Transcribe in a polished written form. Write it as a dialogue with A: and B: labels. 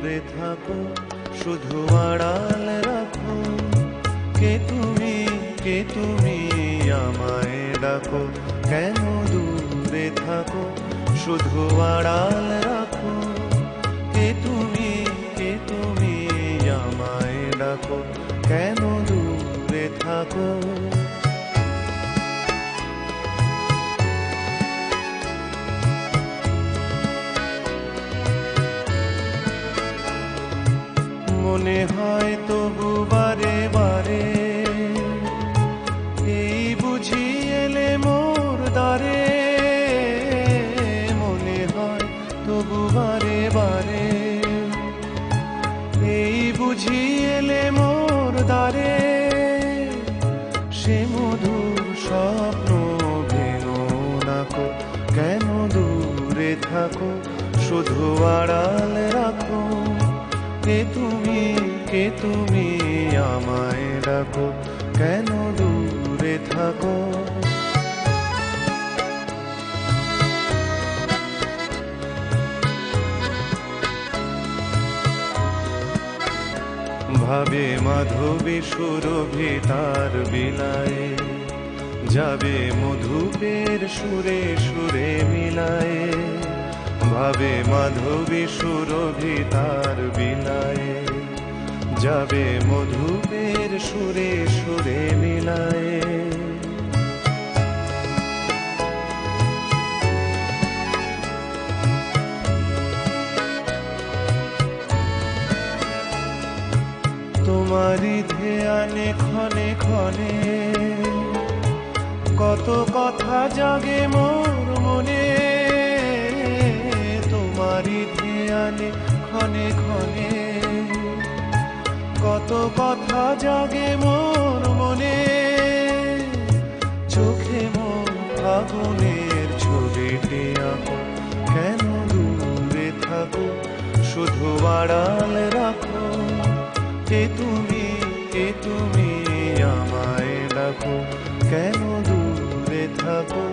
A: দূরে থাকো শুধু আড়াল রাখো, কে তুমি আমায় ডাকো, কেন দূরে থাকো শুধু আড়াল রাখো, কে তুমি আমায় ডাকো, কেন দূরে থাকো। মনে হয় তবু বারে বারে এই বুঝি এলে মোর দ্বারে, মনে হয় তবু বারে বারে এই বুঝি এলে মোর দ্বারে, সে মধুর স্বপ্ন ভেঙো নাকো, কেন দূরে থাকো শুধু আড়াল রাখো, কে তুমি আমায় ডাকো, কেন দূরে থাকো। ভাবে মাধবী সুরভি তার বিলায়ে, যাবে মধুপের সুরে সুরে মিলায়ে, ভাবে মাধবী সুরভি তার বিলায়ে, যাবে মধুপের সুরে সুরে মিলায়ে। তোমারি ধ্যানে ক্ষণে ক্ষণে কত কথা জাগে মোর মনে, তোমারি ধ্যানে ক্ষণে ক্ষণে কত কথা জাগে মোর মনে, চোখে মোর আগুনের ছবিটি আঁকো, কেন দূরে থাকো শুধু আড়াল রাখো, কে তুমি আমায় ডাকো, কেন দূরে থাকো।